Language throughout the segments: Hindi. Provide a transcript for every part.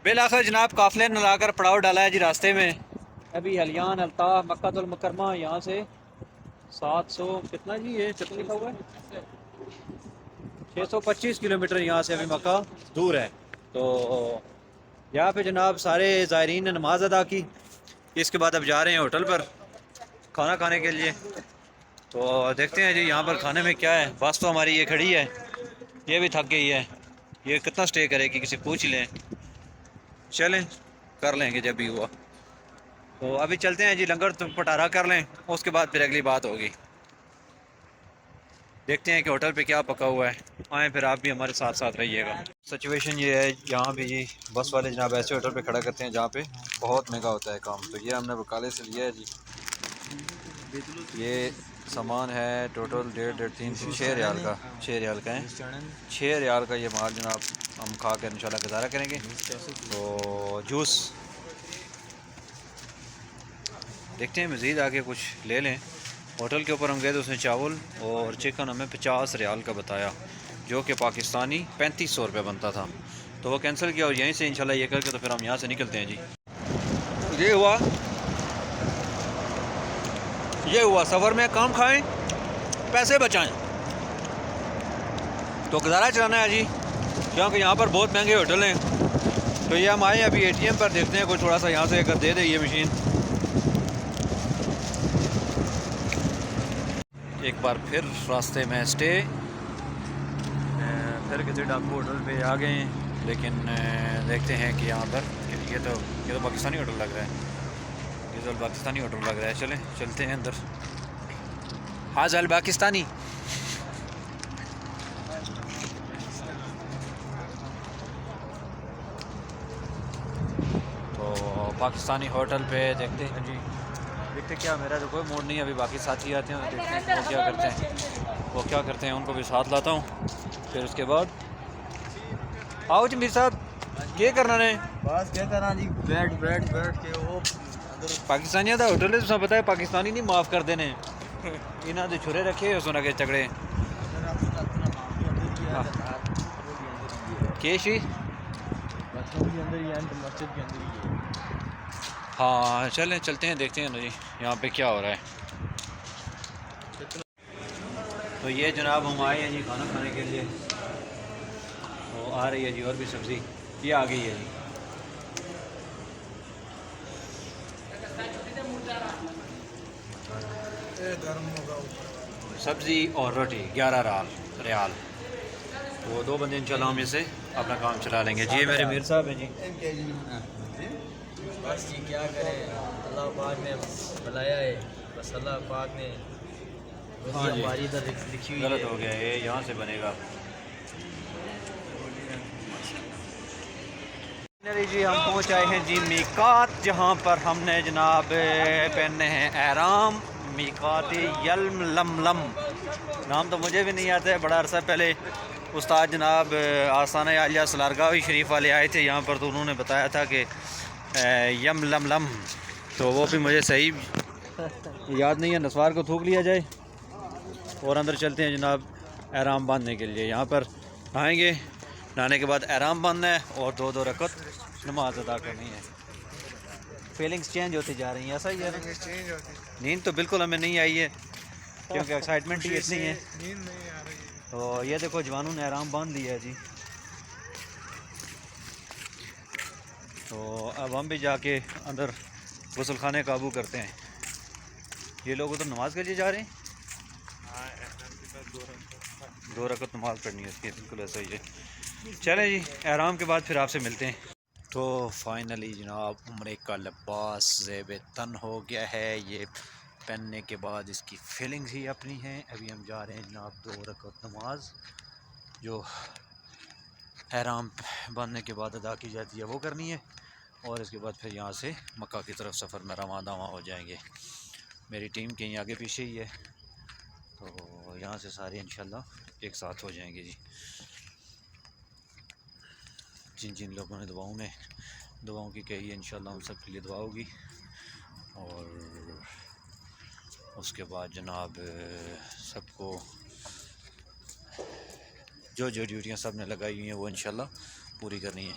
बिलाखिर जनाब काफिले ने लाकर पड़ाव डाला है जी रास्ते में। अभी हलियान अल्ताफ मक्कातुल मुकरमा यहाँ से 700 कितना जी ये कितना लिखा हुआ है 625 किलोमीटर यहाँ से अभी मक्का दूर है। तो यहाँ पे जनाब सारे ज़ायरीन ने नमाज अदा की। इसके बाद अब जा रहे हैं होटल पर खाना खाने के लिए। तो देखते हैं जी यहाँ पर खाने में क्या है। बस तो हमारी ये खड़ी है, ये भी थक गई है। ये कितना स्टे करेगी किसी पूछ ही लें। चलें कर लेंगे जब भी हुआ। तो अभी चलते हैं जी लंगर तो पटारा कर लें, उसके बाद फिर अगली बात होगी। देखते हैं कि होटल पे क्या पका हुआ है। आए फिर आप भी हमारे साथ साथ रहिएगा। सिचुएशन ये है यहाँ भी जी बस वाले जनाब ऐसे होटल पे खड़ा करते हैं जहाँ पे बहुत महंगा होता है काम। तो ये हमने बकाले से लिया है जी। ये सामान है टोटल 1.5 6 रियाल का, 6 रियाल का है। 6 रियाल का ये माल जनाब हम खा कर इंशाल्लाह गुजारा करेंगे। तो जूस देखते हैं मज़ीद आगे कुछ ले लें। होटल के ऊपर हम गए तो उसने चावल और चिकन हमें 50 रियाल का बताया, जो कि पाकिस्तानी 3500 रुपये बनता था। तो वो कैंसिल किया और यहीं से इंशाल्लाह ये करके तो फिर हम यहाँ से निकलते हैं जी। ये हुआ सफ़र में काम खाएं पैसे बचाएं। तो गुजारा चलाना है जी, क्योंकि यहाँ पर बहुत महंगे होटल हैं। तो ये हम आए अभी एटीएम पर, देखते हैं कोई थोड़ा सा यहाँ से अगर दे दे ये मशीन। एक बार फिर रास्ते में स्टे, फिर किसी डाकू होटल पे आ गए हैं। लेकिन देखते हैं कि यहाँ पर ये तो पाकिस्तानी होटल लग रहा है। ये तो पाकिस्तानी होटल लग रहा है। चलें चलते हैं अंदर। हाज़ल पाकिस्तानी। तो पाकिस्तानी होटल पे देखते हैं जी। देखते क्या, मेरा तो कोई मूड नहीं है अभी, बाकी साथी आते हैं देखते हैं वो क्या करते हैं उनको भी साथ लाता हूँ। फिर उसके बाद आओ जी मीर साहब, क्या करना ने बस क्या करना जी, बैठ के वो अंदर पाकिस्तानियों का होटल है तुसा पता है, पाकिस्तानी नहीं माफ़ कर देने। इन्हों के छुरे रखे सुना के झगड़े अंदर अपना मामू अंदर ही है, वो भी अंदर ही है, केशी। बाथरूम भी अंदर ही है, तो मस्जिद के अंदर ही है। हाँ चलें चलते हैं देखते हैं ना जी यहाँ पे क्या हो रहा है। तो ये जनाब हम आए हैं जी खाना खाने के लिए। तो आ रही है जी और भी सब्ज़ी, ये आ गई है जी। सब्ज़ी और रोटी 11 रियाल। तो दो बंदे इंशाल्लाह हम इसे अपना काम चला लेंगे जी। ये मेरे मीर साहब हैं जी। बस जी क्या करें, अल्लाह पाक ने बुलाया है, बस अल्लाह पाक ने हाँ जी हमारी इधर लिखी हुई गलत है। हो गया, ये यहाँ से बनेगा। फाइनली जी हम पहुँच आए हैं जी मीकात, जहाँ पर हमने जनाब पहने हैं एहराम। मीकात यल्म लम नाम तो मुझे भी नहीं आता है। बड़ा अरसा पहले उस्ताद जनाब आस्थाना आलिया सलारगावी शरीफ वाले आए थे यहाँ पर, तो उन्होंने बताया था कि यम लम, तो वो भी मुझे सही याद नहीं है। नस्वार को थूक लिया जाए और अंदर चलते हैं जनाब एहराम बांधने के लिए। यहाँ पर आएंगे, नहाने के बाद एहराम बांधना है और 2-2 रकत नमाज अदा करनी है। फीलिंग्स चेंज होती जा रही हैं, ऐसा ही है। नींद तो बिल्कुल हमें नहीं आई है क्योंकि एक्साइटमेंट ही इतनी है। नींद नहीं आ रही है। तो ये देखो जवानों ने एहराम बांध लिया है जी। तो अब हम भी जाके अंदर गुसल खाने काबू करते हैं। ये लोग तो नमाज के लिए जा रहे हैं। हाँ, एहराम के बाद 2 रंग 2 रकत नमाज पढ़नी है उसकी, बिल्कुल ऐसा ही है। चलें जी एहराम के बाद फिर आपसे मिलते हैं। तो फाइनली जनाब उम्रे का लिबास ज़ेब तन हो गया है। ये पहनने के बाद इसकी फीलिंग्स ही अपनी हैं। अभी हम जा रहे हैं जनाब 2 रकत नमाज जो एहराम बांधने के बाद अदा की जाती है वो करनी है। और इसके बाद फिर यहाँ से मक्का की तरफ सफ़र में रवां दवा हो जाएंगे। मेरी टीम कहीं आगे पीछे ही है, तो यहाँ से सारे इंशाल्लाह एक साथ हो जाएंगे जी। जिन जिन लोगों ने दुआओं की कही है इंशाल्लाह उन सब के लिए दुआ होगी। और उसके बाद जनाब सबको जो जो ड्यूटियाँ सब ने लगाई हुई हैं वो इंशाल्लाह पूरी करनी है।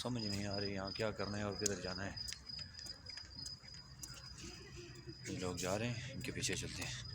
समझ नहीं आ रही यहाँ क्या करना है और किधर जाना है। ये लोग जा रहे हैं, इनके पीछे चलते हैं।